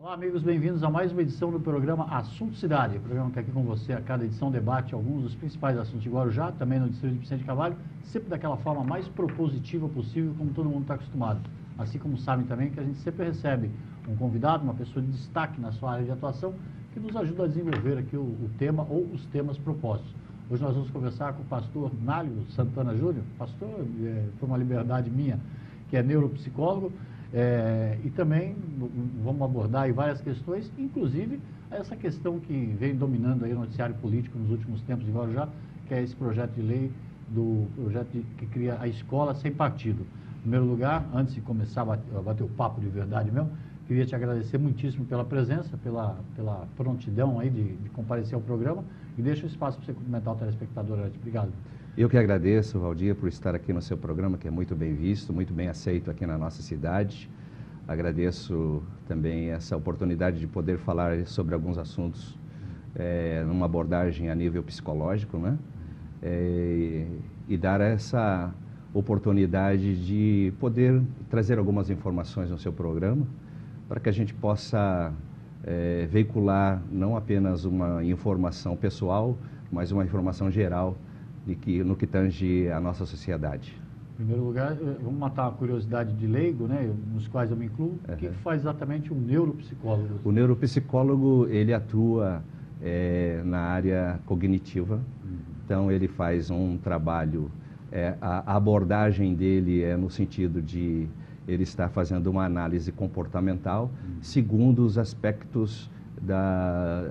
Olá, amigos, bem-vindos a mais uma edição do programa Assunto Cidade. O programa que aqui com você, a cada edição, debate alguns dos principais assuntos de Guarujá, também no distrito de Vicente Carvalho, sempre daquela forma mais propositiva possível, como todo mundo está acostumado. Assim como sabem também que a gente sempre recebe um convidado, uma pessoa de destaque na sua área de atuação, que nos ajuda a desenvolver aqui o tema ou os temas propostos. Hoje nós vamos conversar com o pastor Nálio Santana Júnior. Pastor, foi uma liberdade minha, que é neuropsicólogo. E também vamos abordar aí várias questões, inclusive essa questão que vem dominando aí o noticiário político nos últimos tempos de Guarujá, que é esse projeto de lei, que cria a escola sem partido. Em primeiro lugar, antes de começar a bater o papo de verdade mesmo, queria te agradecer muitíssimo pela presença, pela prontidão aí de comparecer ao programa, e deixa o espaço para você cumprimentar o telespectador. Obrigado. Eu que agradeço, Valdir, por estar aqui no seu programa, que é muito bem visto, muito bem aceito aqui na nossa cidade. Agradeço também essa oportunidade de poder falar sobre alguns assuntos numa abordagem a nível psicológico, né? E dar essa oportunidade de poder trazer algumas informações no seu programa, para que a gente possa veicular não apenas uma informação pessoal, mas uma informação geral no que tange a nossa sociedade. Em primeiro lugar, vamos matar a curiosidade de leigo, né, nos quais eu me incluo. O que faz exatamente um neuropsicólogo? O neuropsicólogo, ele atua na área cognitiva. Então, ele faz um trabalho, a abordagem dele é no sentido de ele estar fazendo uma análise comportamental segundo os aspectos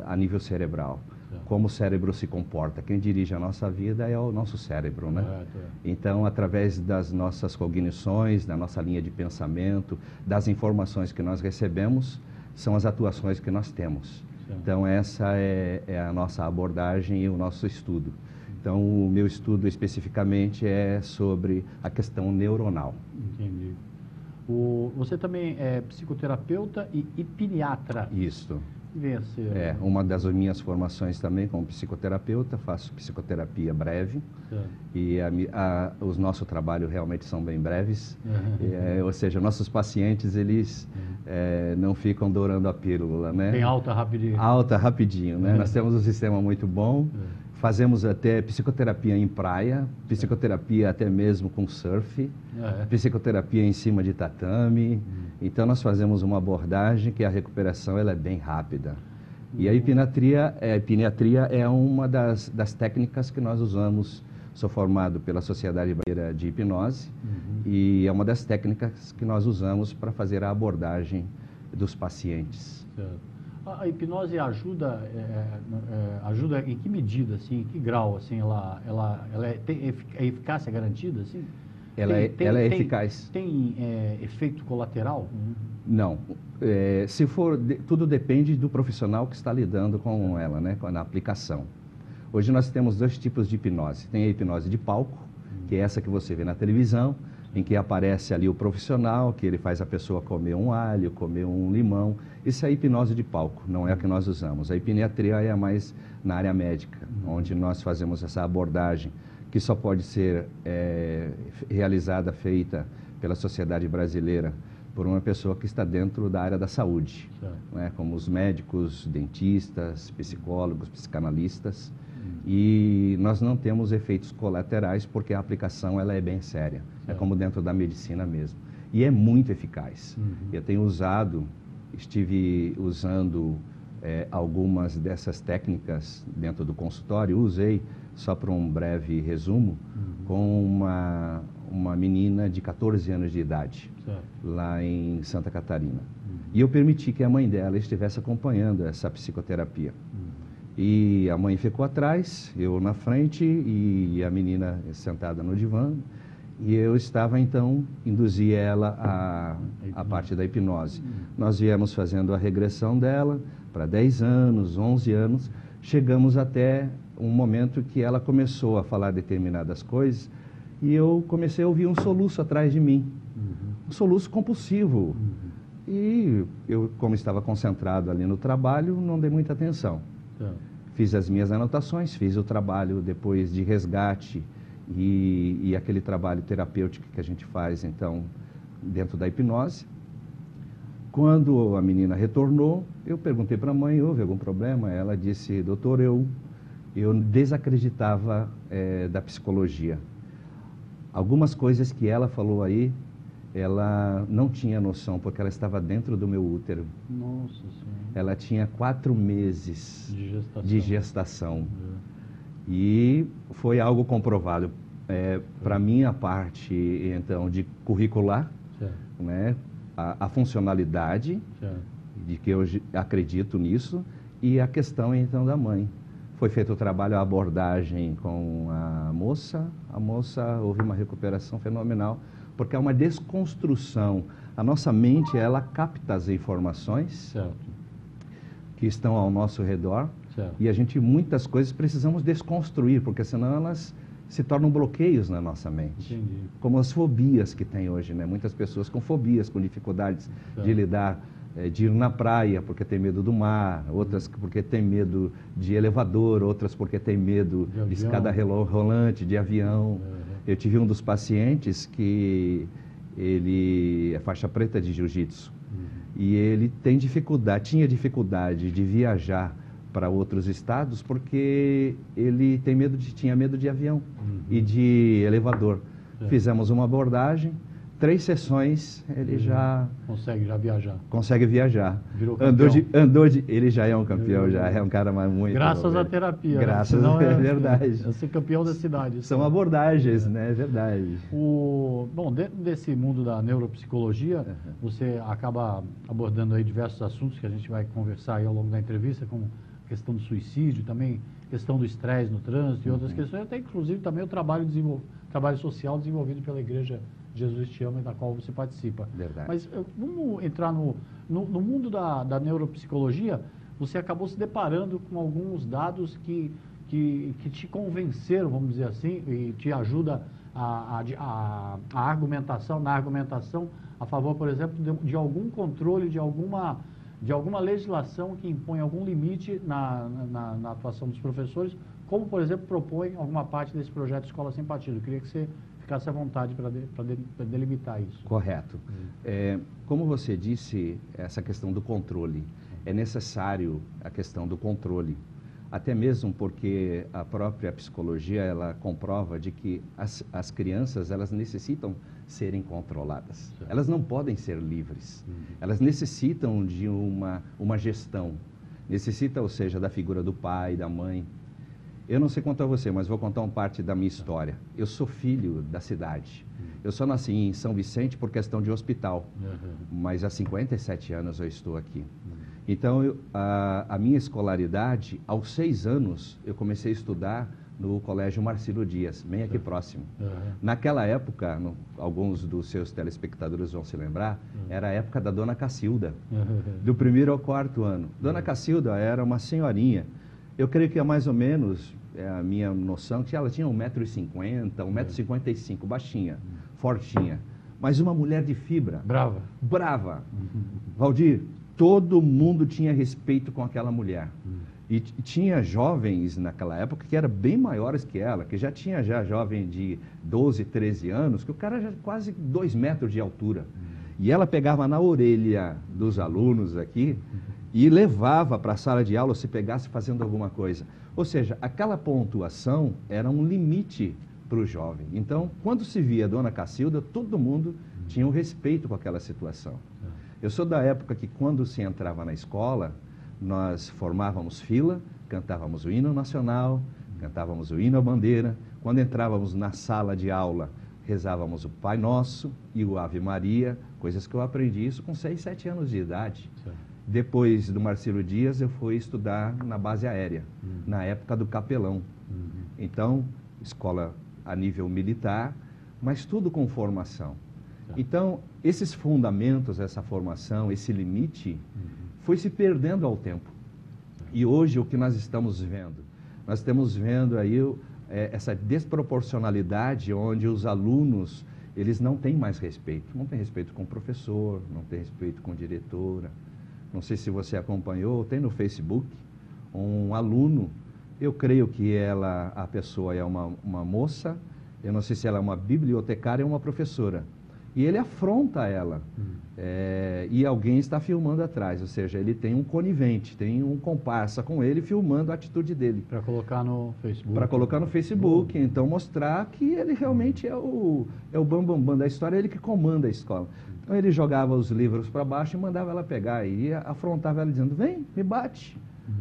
a nível cerebral. Como o cérebro se comporta. Quem dirige a nossa vida é o nosso cérebro, né? Então, através das nossas cognições, da nossa linha de pensamento, das informações que nós recebemos, são as atuações que nós temos. Então, essa é a nossa abordagem e o nosso estudo. Então, o meu estudo especificamente é sobre a questão neuronal. Entendi. Você também é psicoterapeuta e hipniatra. Isso. Vencer. Uma das minhas formações também como psicoterapeuta, faço psicoterapia breve e os nossos trabalhos realmente são bem breves, ou seja, nossos pacientes eles não ficam dourando a pílula, né? Tem alta rapidinho. Alta rapidinho, né? Nós temos um sistema muito bom, fazemos até psicoterapia em praia, psicoterapia até mesmo com surf, psicoterapia em cima de tatame. Então, nós fazemos uma abordagem que a recuperação ela é bem rápida. E a hipniatria é uma das técnicas que nós usamos. Sou formado pela Sociedade Brasileira de Hipnose e é uma das técnicas que nós usamos para fazer a abordagem dos pacientes. A hipnose ajuda em que medida, assim, em que grau, assim, tem eficácia garantida, assim? Ela é eficaz. Tem efeito colateral? Não. Tudo depende do profissional que está lidando com ela, né, na aplicação. Hoje nós temos dois tipos de hipnose. Tem a hipnose de palco, que é essa que você vê na televisão, em que aparece ali o profissional, que ele faz a pessoa comer um alho, comer um limão. Isso é a hipnose de palco, não é a que nós usamos. A hipniatria é mais na área médica, onde nós fazemos essa abordagem, que só pode ser feita pela sociedade brasileira por uma pessoa que está dentro da área da saúde, né, como os médicos, dentistas, psicólogos, psicanalistas. E nós não temos efeitos colaterais porque a aplicação ela é bem séria, é como dentro da medicina mesmo. E é muito eficaz. Eu estive usando algumas dessas técnicas dentro do consultório, usei só para um breve resumo, com uma menina de 14 anos de idade, lá em Santa Catarina. E eu permiti que a mãe dela estivesse acompanhando essa psicoterapia. E a mãe ficou atrás, eu na frente e a menina sentada no divã. E eu estava, então, induzir ela a parte da hipnose. Nós viemos fazendo a regressão dela para 10 anos, 11 anos. Chegamos até um momento que ela começou a falar determinadas coisas e eu comecei a ouvir um soluço atrás de mim. Um soluço compulsivo. E eu, como estava concentrado ali no trabalho, não dei muita atenção. Fiz as minhas anotações, fiz o trabalho depois de resgate e aquele trabalho terapêutico que a gente faz, então, dentro da hipnose. Quando a menina retornou, eu perguntei para a mãe, houve algum problema? Ela disse, doutor, eu desacreditava da psicologia. Algumas coisas que ela falou aí, ela não tinha noção, porque ela estava dentro do meu útero. Nossa Senhora. Ela tinha 4 meses de gestação. E foi algo comprovado. Para mim, a parte, então, de curricular, né, a funcionalidade, de que eu acredito nisso, e a questão, então, da mãe. Foi feito o trabalho, a abordagem com a moça houve uma recuperação fenomenal, porque é uma desconstrução. A nossa mente, ela capta as informações que estão ao nosso redor, e a gente, muitas coisas, precisamos desconstruir, porque senão elas se tornam bloqueios na nossa mente. Entendi. Como as fobias que tem hoje, né? Muitas pessoas com fobias, com dificuldades de lidar, de ir na praia porque tem medo do mar, outras porque tem medo de elevador, outras porque tem medo de escada rolante, de avião. Eu tive um dos pacientes que ele é faixa preta de jiu-jitsu, e ele tinha dificuldade de viajar para outros estados porque ele tinha medo de avião e de elevador. Fizemos uma abordagem, 3 sessões, ele já consegue viajar. Virou campeão. Ele já é um campeão, já é um cara muito... Graças à terapia. Graças, né? é verdade. É ser campeão da cidade. São abordagens, né? É verdade. Bom, dentro desse mundo da neuropsicologia, você acaba abordando aí diversos assuntos que a gente vai conversar aí ao longo da entrevista, como questão do suicídio, também questão do estresse no trânsito e outras questões, até inclusive também o trabalho social desenvolvido pela Igreja Jesus Te Ama, da qual você participa. Verdade. Mas vamos entrar no mundo da neuropsicologia. Você acabou se deparando com alguns dados que te convenceram, vamos dizer assim, e te ajuda na argumentação a favor, por exemplo, de algum controle, de alguma legislação que impõe algum limite na atuação dos professores, como, por exemplo, propõe alguma parte desse projeto Escola Sem Partido. Eu queria que você ficasse à vontade para delimitar isso. Correto. Como você disse, essa questão do controle, é necessário a questão do controle, até mesmo porque a própria psicologia, ela comprova de que as crianças, elas necessitam serem controladas. Elas não podem ser livres. Elas necessitam de uma gestão. Necessita, ou seja, da figura do pai, da mãe. Eu não sei quanto a você, mas vou contar uma parte da minha história. Eu sou filho da cidade. Eu só nasci em São Vicente por questão de hospital, mas há 57 anos eu estou aqui. Então, a minha escolaridade, aos 6 anos, eu comecei a estudar no Colégio Marcílio Dias, bem aqui próximo. Naquela época, alguns dos seus telespectadores vão se lembrar, era a época da Dona Cacilda, do 1º ao 4º ano. Dona Cacilda era uma senhorinha, eu creio que é mais ou menos, a minha noção, que ela tinha 1,50 m, 1,55 m, baixinha, fortinha, mas uma mulher de fibra. Brava. Valdir, todo mundo tinha respeito com aquela mulher. E tinha jovens naquela época que eram bem maiores que ela, que já tinha jovem de 12, 13 anos, que o cara já quase 2 metros de altura. E ela pegava na orelha dos alunos aqui e levava para a sala de aula se pegasse fazendo alguma coisa. Ou seja, aquela pontuação era um limite para o jovem. Então, quando se via a Dona Cacilda, todo mundo tinha um respeito com aquela situação. Eu sou da época que, quando se entrava na escola, nós formávamos fila, cantávamos o hino nacional, cantávamos o hino à bandeira. Quando entrávamos na sala de aula, rezávamos o Pai Nosso e o Ave Maria, coisas que eu aprendi isso com 6, 7 anos de idade. Depois do Marcílio Dias, eu fui estudar na base aérea, na época do capelão. Então, escola a nível militar, mas tudo com formação. Então, esses fundamentos, essa formação, esse limite, foi se perdendo ao tempo. E hoje, o que nós estamos vendo? Nós estamos vendo aí essa desproporcionalidade onde os alunos, eles não têm mais respeito. Não tem respeito com o professor, não tem respeito com a diretora. Não sei se você acompanhou, tem no Facebook um aluno, eu creio que a pessoa é uma moça, eu não sei se ela é uma bibliotecária ou uma professora. e ele afronta ela. E alguém está filmando atrás, ou seja, ele tem um conivente, tem um comparsa com ele filmando a atitude dele. Para colocar no Facebook. Para colocar no Facebook, então mostrar que ele realmente é o bambambam da história, ele que comanda a escola. Então ele jogava os livros para baixo e mandava ela pegar, e afrontava ela dizendo, vem, me bate.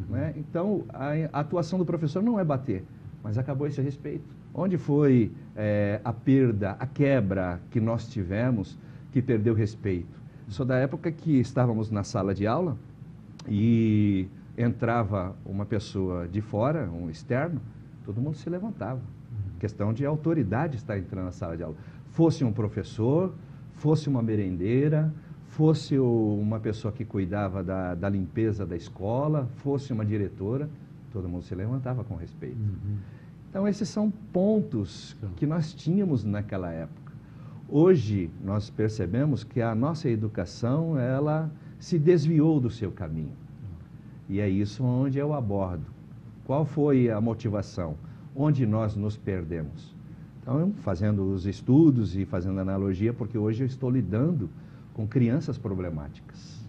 Né? Então a atuação do professor não é bater, mas acabou esse respeito. Onde foi a perda, a quebra que nós tivemos, que perdeu respeito? Sou da época que estávamos na sala de aula e entrava uma pessoa de fora, um externo, todo mundo se levantava. Questão de autoridade estar entrando na sala de aula. Fosse um professor, fosse uma merendeira, fosse uma pessoa que cuidava da limpeza da escola, fosse uma diretora, todo mundo se levantava com respeito. Então, esses são pontos que nós tínhamos naquela época. Hoje, nós percebemos que a nossa educação, ela se desviou do seu caminho. E é isso onde eu abordo. Qual foi a motivação? Onde nós nos perdemos? Então, fazendo os estudos e fazendo analogia, porque hoje eu estou lidando com crianças problemáticas.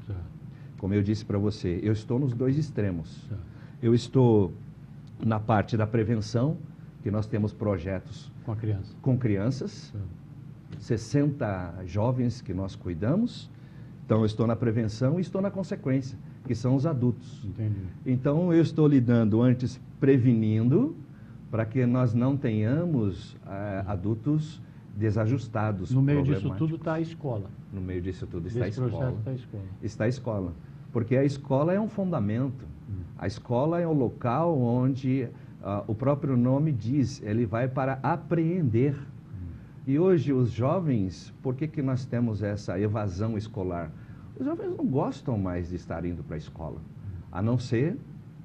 Como eu disse para você, eu estou nos dois extremos. Eu estou na parte da prevenção, que nós temos projetos com crianças, 60 jovens que nós cuidamos. Então, eu estou na prevenção e estou na consequência, que são os adultos. Entendi. Então, eu estou lidando antes prevenindo, para que nós não tenhamos adultos desajustados. No meio disso tudo está a escola. No meio disso tudo está a escola. Está a escola. Está a escola. Porque a escola é um fundamento. A escola é um local onde o próprio nome diz, ele vai para apreender. E hoje os jovens, por que nós temos essa evasão escolar? Os jovens não gostam mais de estar indo para a escola, a não ser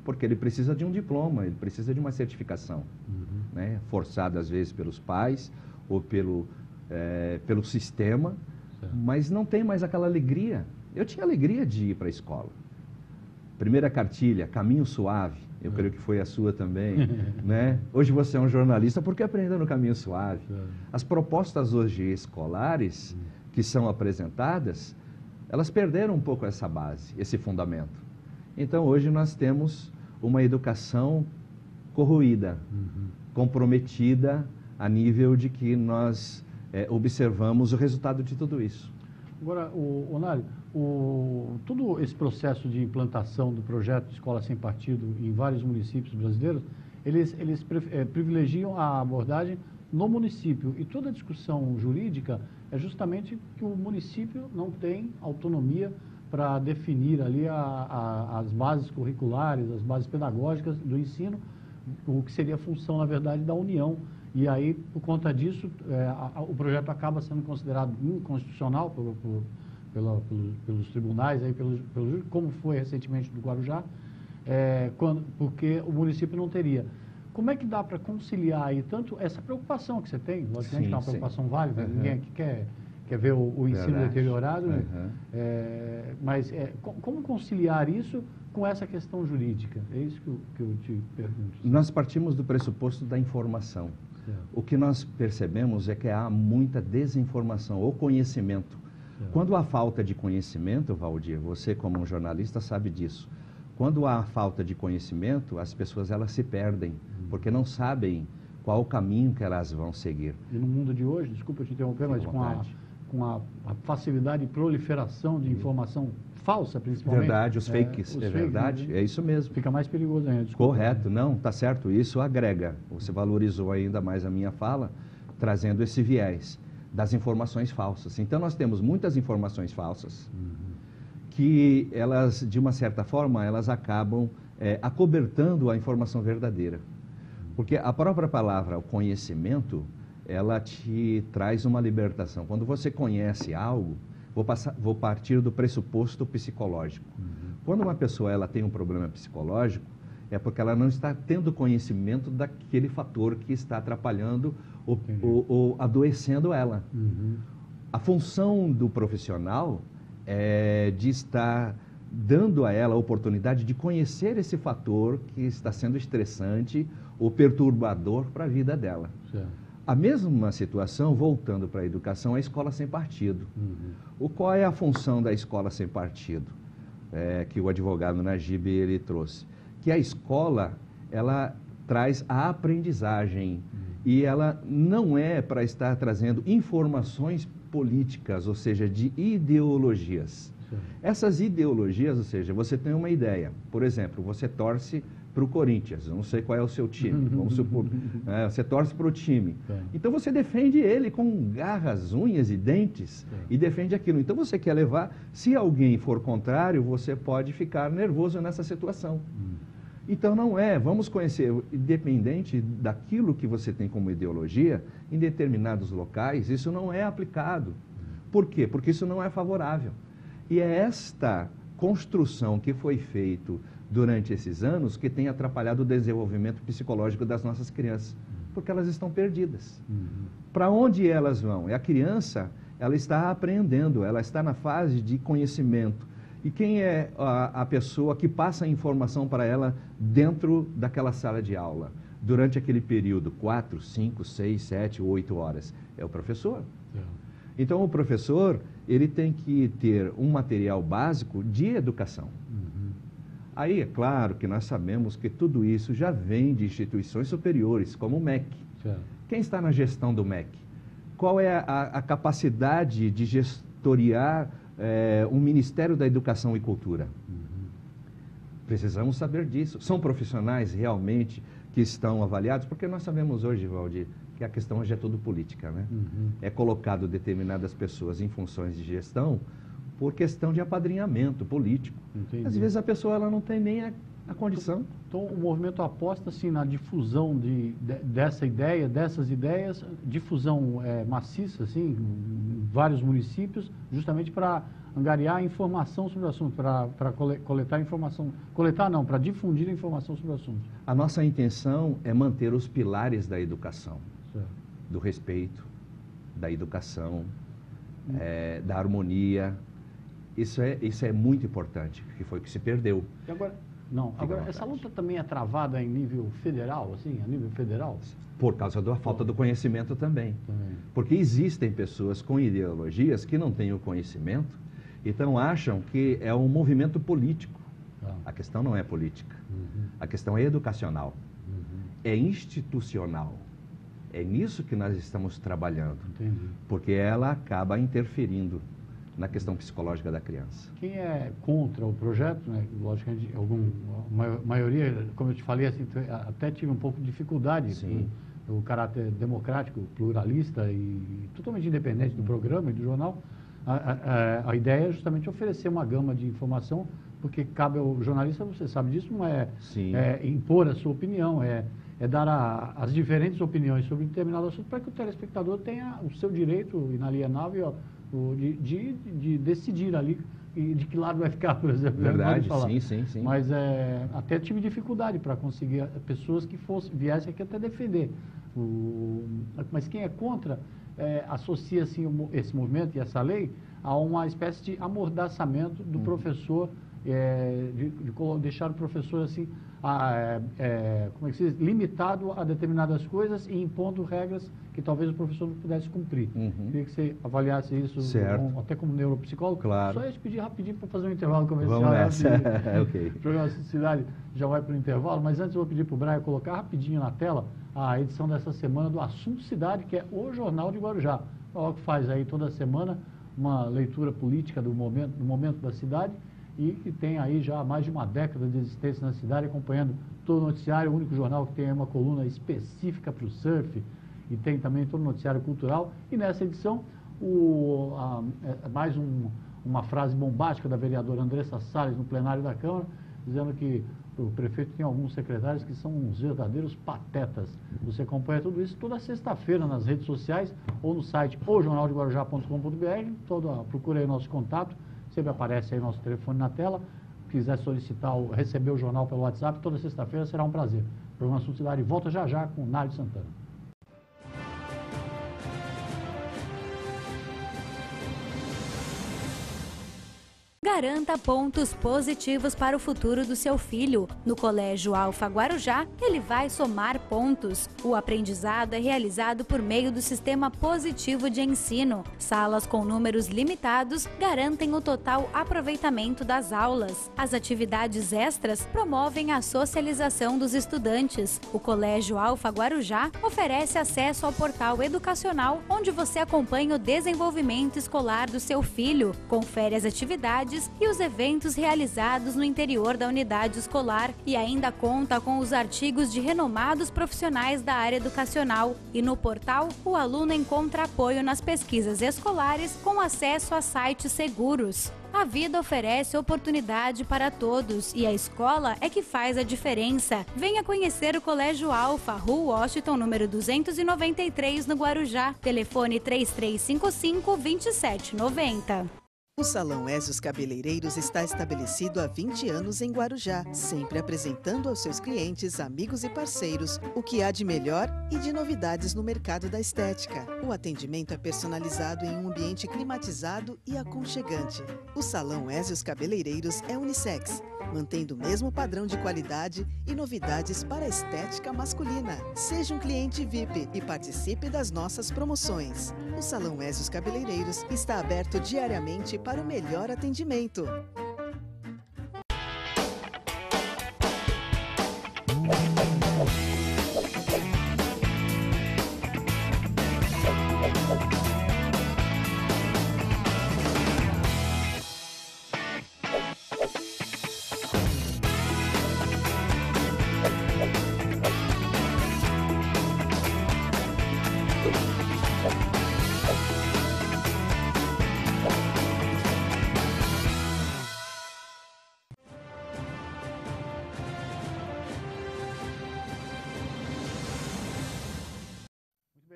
porque ele precisa de um diploma, ele precisa de uma certificação, né? Forçada às vezes pelos pais ou pelo sistema, mas não tem mais aquela alegria. Eu tinha alegria de ir para a escola. Primeira cartilha, Caminho Suave, eu creio que foi a sua também, né? Hoje você é um jornalista, por que aprender no Caminho Suave? As propostas hoje escolares que são apresentadas, elas perderam um pouco essa base, esse fundamento. Então hoje nós temos uma educação corroída, comprometida a nível de que nós observamos o resultado de tudo isso. Agora, Onário, todo esse processo de implantação do projeto Escola Sem Partido em vários municípios brasileiros, eles privilegiam a abordagem no município. E toda a discussão jurídica é justamente que o município não tem autonomia para definir ali as bases curriculares, as bases pedagógicas do ensino, o que seria a função, na verdade, da União. E aí, por conta disso, o projeto acaba sendo considerado inconstitucional pelos tribunais, aí, como foi recentemente do Guarujá, porque o município não teria. Como é que dá para conciliar aí tanto essa preocupação que você tem, logicamente é uma preocupação válida, ninguém aqui quer ver o ensino deteriorado, mas como conciliar isso com essa questão jurídica? É isso que eu te pergunto. Nós partimos do pressuposto da informação. O que nós percebemos é que há muita desinformação ou conhecimento. Quando há falta de conhecimento, Valdir, você como um jornalista sabe disso. Quando há falta de conhecimento, as pessoas elas se perdem, porque não sabem qual o caminho que elas vão seguir. E no mundo de hoje, desculpa te interromper, mas com a facilidade de proliferação de informação falsa, principalmente. Verdade, os fakes, é verdade, é isso mesmo. Fica mais perigoso ainda. Desculpa. Correto, não, está certo, isso agrega. Você valorizou ainda mais a minha fala, trazendo esse viés das informações falsas. Então, nós temos muitas informações falsas que elas, de uma certa forma, elas acabam acobertando a informação verdadeira. Porque a própria palavra, o conhecimento, ela te traz uma libertação. Quando você conhece algo, vou partir do pressuposto psicológico. Quando uma pessoa ela tem um problema psicológico, é porque ela não está tendo conhecimento daquele fator que está atrapalhando ou adoecendo ela. A função do profissional é de estar dando a ela a oportunidade de conhecer esse fator que está sendo estressante ou perturbador para a vida dela. A mesma situação, voltando para a educação, é a escola sem partido. Qual é a função da escola sem partido? Que o advogado Najib ele trouxe. Que a escola, ela traz a aprendizagem e ela não é para estar trazendo informações políticas, ou seja, de ideologias. Sim. Essas ideologias, ou seja, você tem uma ideia. Por exemplo, você torce para o Corinthians, eu não sei qual é o seu time, vamos supor, você torce para o time. Então você defende ele com garras, unhas e dentes e defende aquilo. Então você quer levar, se alguém for contrário, você pode ficar nervoso nessa situação. Então não é, vamos conhecer, independente daquilo que você tem como ideologia, em determinados locais, isso não é aplicado. Por quê? Porque isso não é favorável. E é esta construção que foi feita durante esses anos que tem atrapalhado o desenvolvimento psicológico das nossas crianças, porque elas estão perdidas. Para onde elas vão? A criança, ela está aprendendo, ela está na fase de conhecimento. E quem é a pessoa que passa a informação para ela dentro daquela sala de aula, durante aquele período, 4, 5, 6, 7, 8 horas? É o professor. Então, o professor, ele tem que ter um material básico de educação. Aí, é claro que nós sabemos que tudo isso já vem de instituições superiores, como o MEC. Quem está na gestão do MEC? Qual é a capacidade de gestoriar um Ministério da Educação e Cultura? Precisamos saber disso. São profissionais realmente que estão avaliados? Porque nós sabemos hoje, Valdir, que a questão hoje é tudo política, né? É colocado determinadas pessoas em funções de gestão por questão de apadrinhamento político. Entendi. Às vezes a pessoa ela não tem nem a condição. Então o movimento aposta assim, na difusão dessa ideia, dessas ideias, difusão maciça assim, em vários municípios, justamente para angariar informação sobre o assunto, para coletar informação, para difundir a informação sobre o assunto. A nossa intenção é manter os pilares da educação, do respeito, da educação, da harmonia. Isso é muito importante, que foi o que se perdeu. E agora, essa luta também é travada em nível federal, assim, a nível federal? Por causa da falta do conhecimento também. Porque existem pessoas com ideologias que não têm o conhecimento, então acham que é um movimento político. A questão não é política, a questão é educacional, é institucional. É nisso que nós estamos trabalhando, porque ela acaba interferindo na questão psicológica da criança. Quem é contra o projeto, né, logicamente, maioria, como eu te falei, assim, até tive um pouco de dificuldade do caráter democrático, pluralista e totalmente independente do programa e do jornal. A ideia é justamente oferecer uma gama de informação, porque cabe ao jornalista, você sabe disso, não é impor a sua opinião, é dar as diferentes opiniões sobre um determinado assunto para que o telespectador tenha o seu direito inalienável de decidir ali de que lado vai ficar, por exemplo. Verdade, sim. Mas até tive dificuldade para conseguir pessoas que viessem aqui até defender. Mas quem é contra associa assim, esse movimento e essa lei a uma espécie de amordaçamento do professor, de deixar o professor assim, como é que se diz? Limitado a determinadas coisas e impondo regras que talvez o professor não pudesse cumprir. Queria que você avaliasse isso até como neuropsicólogo. Claro. Só ia te pedir rapidinho para fazer um intervalo comercial. Vamos nessa. Ok. O programa Cidade já vai para o intervalo, mas antes eu vou pedir para o Brian colocar rapidinho na tela a edição dessa semana do Assunto Cidade, que é o Jornal de Guarujá. O que faz aí toda semana uma leitura política do momento da cidade e que tem aí já mais de uma década de existência na cidade, acompanhando todo o noticiário, o único jornal que tem aí uma coluna específica para o surf e tem também todo o noticiário cultural. E nessa edição, mais uma frase bombástica da vereadora Andressa Salles no plenário da Câmara, dizendo que o prefeito tem alguns secretários que são uns verdadeiros patetas. Você acompanha tudo isso toda sexta-feira nas redes sociais ou no site jornaldeguarujá.com.br. Procura aí o nosso contato, sempre aparece aí nosso telefone na tela. Se quiser solicitar ou receber o jornal pelo WhatsApp, toda sexta-feira será um prazer. O programa Assunto Cidade volta já com o Nário Santana. garanta pontos positivos para o futuro do seu filho. No Colégio Alfa Guarujá, ele vai somar pontos. O aprendizado é realizado por meio do sistema positivo de ensino. Salas com números limitados garantem o total aproveitamento das aulas. As atividades extras promovem a socialização dos estudantes. O Colégio Alfa Guarujá oferece acesso ao portal educacional, onde você acompanha o desenvolvimento escolar do seu filho, confere as atividades e os eventos realizados no interior da unidade escolar e ainda conta com os artigos de renomados profissionais da área educacional. E no portal, o aluno encontra apoio nas pesquisas escolares com acesso a sites seguros. A vida oferece oportunidade para todos e a escola é que faz a diferença. Venha conhecer o Colégio Alfa, Rua Washington, número 293, no Guarujá. Telefone 3355-2790. O Salão Ezios Cabeleireiros está estabelecido há 20 anos em Guarujá, sempre apresentando aos seus clientes, amigos e parceiros o que há de melhor e de novidades no mercado da estética. O atendimento é personalizado em um ambiente climatizado e aconchegante. O Salão Ezios Cabeleireiros é unissex, mantendo o mesmo padrão de qualidade e novidades para a estética masculina. Seja um cliente VIP e participe das nossas promoções. O Salão Ezios Cabeleireiros está aberto diariamente para o melhor atendimento.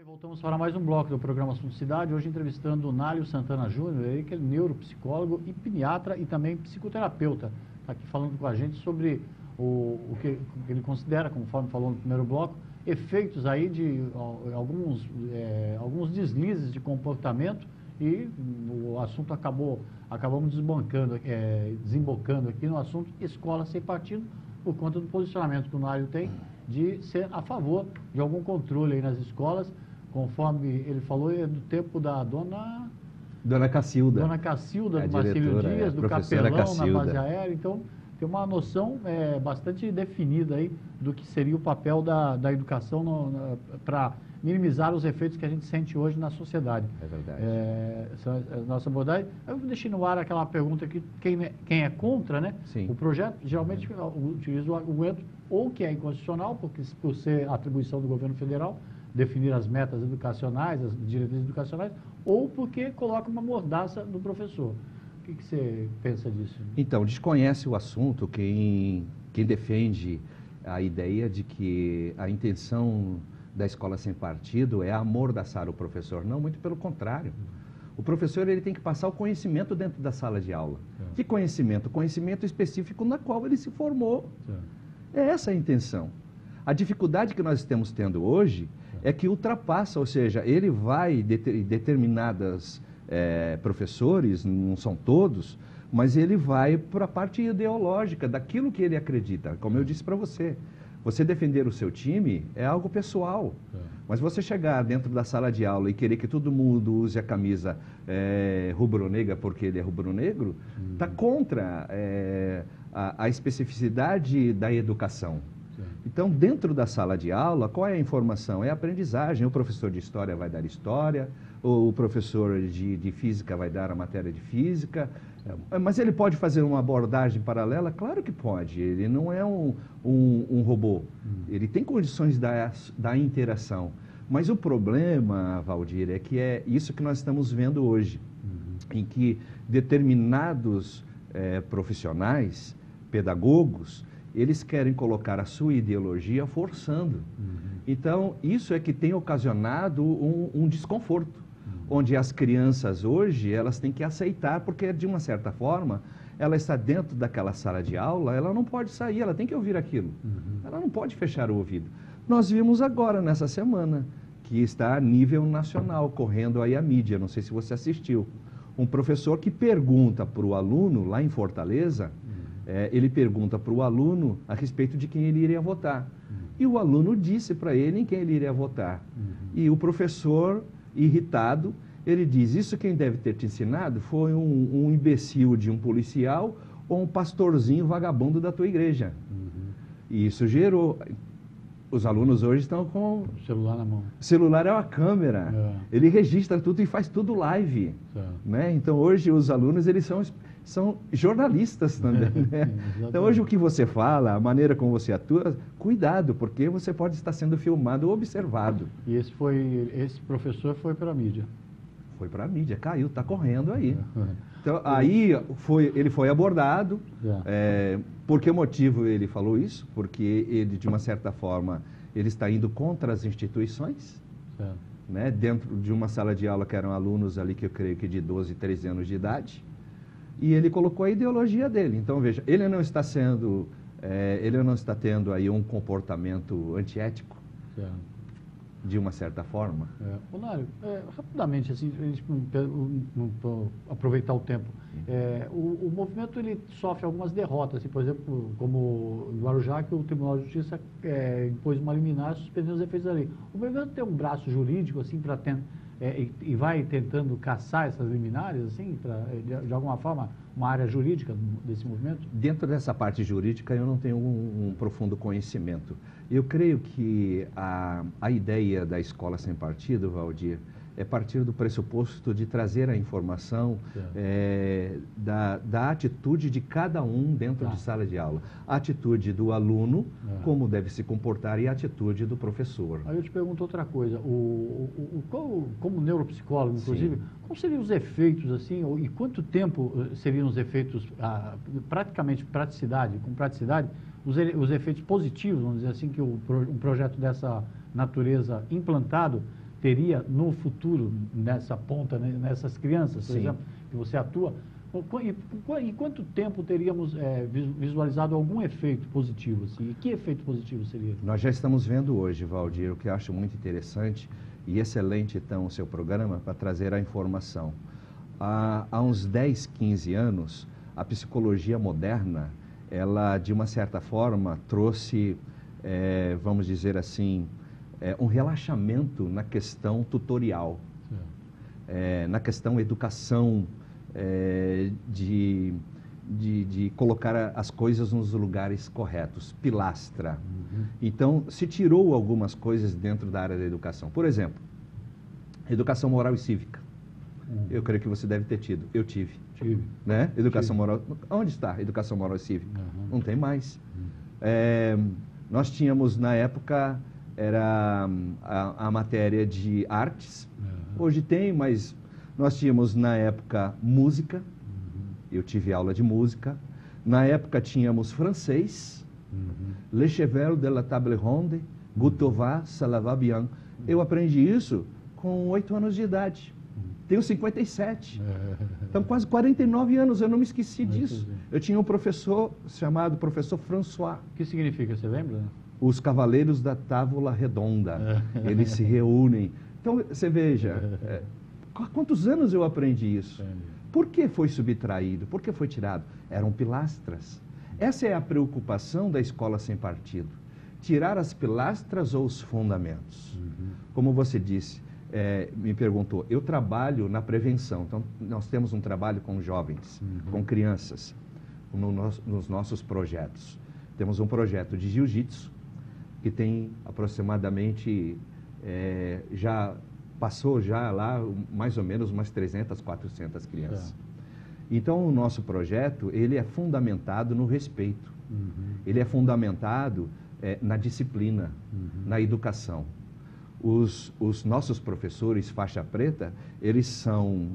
Voltamos para mais um bloco do programa Assunto Cidade, hoje entrevistando o Nálio Santana Júnior, ele que é neuropsicólogo e pediatra e também psicoterapeuta. Está aqui falando com a gente sobre o que ele considera, conforme falou no primeiro bloco, efeitos aí de alguns deslizes de comportamento e o assunto acabamos desembocando aqui no assunto escola sem partido, por conta do posicionamento que o Nálio tem de ser a favor de algum controle aí nas escolas. Conforme ele falou, é do tempo da Dona Cacilda. Dona Cacilda, do Marcílio Dias, do capelão Cacilda. na base aérea. Então, tem uma noção bastante definida aí do que seria o papel da educação para minimizar os efeitos que a gente sente hoje na sociedade. É verdade. Essa é a nossa abordagem. Eu deixei no ar aquela pergunta que quem é contra, né? Sim. O projeto geralmente utiliza o argumento ou que é inconstitucional, porque por ser atribuição do governo federal, definir as metas educacionais, as diretrizes educacionais, ou porque coloca uma mordaça no professor. O que você pensa disso? Então, desconhece o assunto quem defende a ideia de que a intenção da escola sem partido é amordaçar o professor. Não, muito pelo contrário. O professor ele tem que passar o conhecimento dentro da sala de aula. Que conhecimento? Conhecimento específico na qual ele se formou. É essa a intenção. A dificuldade que nós estamos tendo hoje é que ultrapassa, ou seja, ele vai, determinados professores, não são todos, mas ele vai para a parte ideológica daquilo que ele acredita. Como eu disse para você, você defender o seu time é algo pessoal, mas você chegar dentro da sala de aula e querer que todo mundo use a camisa rubro-negra porque ele é rubro-negro, está contra a especificidade da educação. Então, dentro da sala de aula, qual é a informação? É a aprendizagem. O professor de história vai dar história, o professor de física vai dar a matéria de física, mas ele pode fazer uma abordagem paralela? Claro que pode. Ele não é um robô. Ele tem condições da interação. Mas o problema, Valdir, é que é isso que nós estamos vendo hoje, em que determinados profissionais, pedagogos, eles querem colocar a sua ideologia forçando. Então, isso é que tem ocasionado um desconforto, onde as crianças hoje, elas têm que aceitar, porque de uma certa forma, ela está dentro daquela sala de aula, ela não pode sair, ela tem que ouvir aquilo. Ela não pode fechar o ouvido. Nós vimos agora, nessa semana, que está a nível nacional, correndo aí a mídia, não sei se você assistiu, Um professor que pergunta para o aluno, lá em Fortaleza, ele pergunta para o aluno a respeito de quem ele iria votar. E o aluno disse para ele em quem ele iria votar. E o professor, irritado, ele diz, isso quem deve ter te ensinado foi um imbecil de um policial ou um pastorzinho vagabundo da tua igreja. E isso gerou... Os alunos hoje estão com... O celular na mão. O celular é uma câmera. Ele registra tudo e faz tudo live. Né? Então, hoje, os alunos eles são jornalistas também. Né? Então, hoje, o que você fala, a maneira como você atua, cuidado, porque você pode estar sendo filmado ou observado. E esse professor foi para a mídia. Foi para a mídia, caiu, está correndo aí. Então, aí ele foi abordado. Por que motivo ele falou isso? Porque ele, de uma certa forma, ele está indo contra as instituições. Né? Dentro de uma sala de aula que eram alunos ali, que eu creio que de 12, 13 anos de idade. E ele colocou a ideologia dele. Então, veja, ele não está tendo aí um comportamento antiético. De uma certa forma. Mário, rapidamente, assim, a gente aproveitar o tempo. O movimento ele sofre algumas derrotas, assim, por exemplo, como em Guarujá, que o Tribunal de Justiça impôs uma liminar suspendendo os efeitos da lei. O movimento tem um braço jurídico, assim, para e vai tentando caçar essas liminares, assim, de alguma forma, uma área jurídica desse movimento? Dentro dessa parte jurídica, eu não tenho um profundo conhecimento. Eu creio que a ideia da escola sem partido, Valdir, é partir do pressuposto de trazer a informação da atitude de cada um dentro de sala de aula. A atitude do aluno, como deve se comportar, e a atitude do professor. Aí eu te pergunto outra coisa. Como neuropsicólogo, inclusive, quais seriam os efeitos, assim, e quanto tempo seriam os efeitos, praticamente com praticidade, os efeitos positivos, vamos dizer assim, que um projeto dessa natureza implantado teria no futuro, nessa ponta, né, nessas crianças, por exemplo, que você atua, em quanto tempo teríamos visualizado algum efeito positivo? Assim? E que efeito positivo seria? Nós já estamos vendo hoje, Valdir, o que eu acho muito interessante e excelente, então, o seu programa para trazer a informação. Há uns 10, 15 anos, a psicologia moderna, ela, de uma certa forma, trouxe, vamos dizer assim, um relaxamento na questão tutorial, na questão educação, de colocar as coisas nos lugares corretos, pilastra. Então, se tirou algumas coisas dentro da área da educação. Por exemplo, educação moral e cívica. Eu creio que você deve ter tido. Eu tive. Né? Educação moral. Onde está educação moral e cívica? Não tem mais. Nós tínhamos, na época, era a matéria de artes. Hoje tem, mas nós tínhamos, na época, música. Eu tive aula de música. Na época, tínhamos francês. Le cheval de la table ronde, Gutova, ça va bien. Eu aprendi isso com 8 anos de idade. Tenho 57. Então, quase 49 anos, eu não me esqueci disso. Eu tinha um professor chamado professor François. O que significa, você lembra? Os cavaleiros da tábua redonda. Eles se reúnem. Então, você veja, há quantos anos eu aprendi isso? Por que foi subtraído? Por que foi tirado? Eram pilastras. Essa é a preocupação da escola sem partido. Tirar as pilastras ou os fundamentos. Como você disse, me perguntou, eu trabalho na prevenção. Então, nós temos um trabalho com jovens, com crianças, nos nossos projetos. Temos um projeto de jiu-jitsu, que tem aproximadamente, já passou lá mais ou menos umas 300, 400 crianças. Então, o nosso projeto, ele é fundamentado no respeito. Ele é fundamentado na disciplina, na educação. Os nossos professores faixa preta, eles são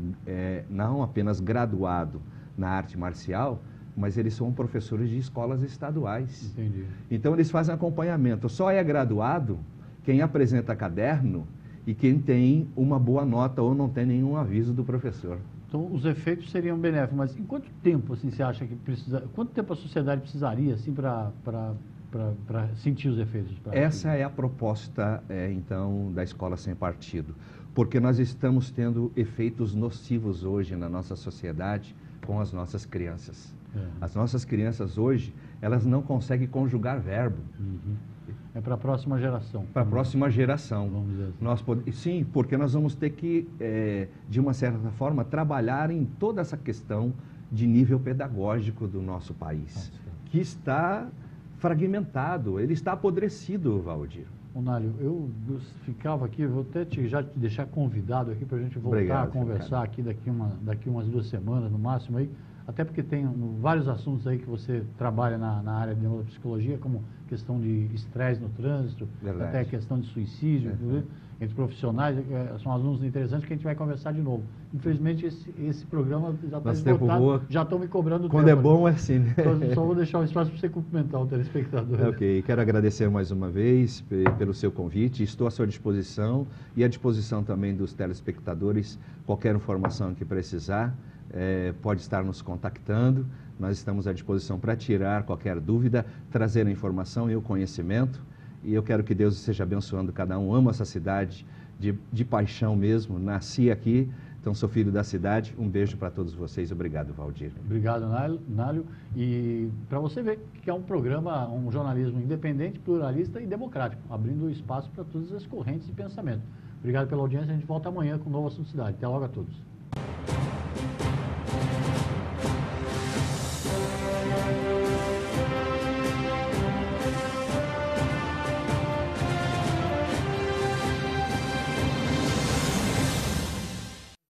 não apenas graduados na arte marcial, mas eles são professores de escolas estaduais. Entendi. Então, eles fazem acompanhamento. Só é graduado quem apresenta caderno e quem tem uma boa nota ou não tem nenhum aviso do professor. Então, os efeitos seriam benéficos, mas em quanto tempo, assim, você acha que quanto tempo a sociedade precisaria, assim, para para sentir os efeitos. Essa é a proposta, então, da Escola Sem Partido, porque nós estamos tendo efeitos nocivos hoje na nossa sociedade com as nossas crianças. As nossas crianças hoje, elas não conseguem conjugar verbo. É para a próxima geração. Para a próxima geração. Vamos dizer assim. Sim, porque nós vamos ter que, de uma certa forma, trabalhar em toda essa questão de nível pedagógico do nosso país, que está fragmentado, ele está apodrecido, Valdir. Nálio, eu ficava aqui, vou até já te deixar convidado aqui para a gente voltar a conversar aqui daqui umas 2 semanas, no máximo, aí, até porque tem vários assuntos aí que você trabalha na área de neuropsicologia, como questão de estresse no trânsito, até questão de suicídio, entre profissionais, são assuntos interessantes que a gente vai conversar de novo. Infelizmente, esse programa já está esgotado, já estão me cobrando quando tempo. Quando é bom, é assim, né? Só vou deixar um espaço para você cumprimentar o telespectador. Ok, quero agradecer mais uma vez pelo seu convite, estou à sua disposição e à disposição também dos telespectadores, qualquer informação que precisar, pode estar nos contactando, nós estamos à disposição para tirar qualquer dúvida, trazer a informação e o conhecimento. E eu quero que Deus esteja abençoando cada um. Amo essa cidade de paixão mesmo. Nasci aqui, então sou filho da cidade. Um beijo para todos vocês. Obrigado, Valdir. Obrigado, Nálio. E para você ver que é um programa, um jornalismo independente, pluralista e democrático, abrindo espaço para todas as correntes de pensamento. Obrigado pela audiência. A gente volta amanhã com um novo Assunto Cidade. Até logo a todos.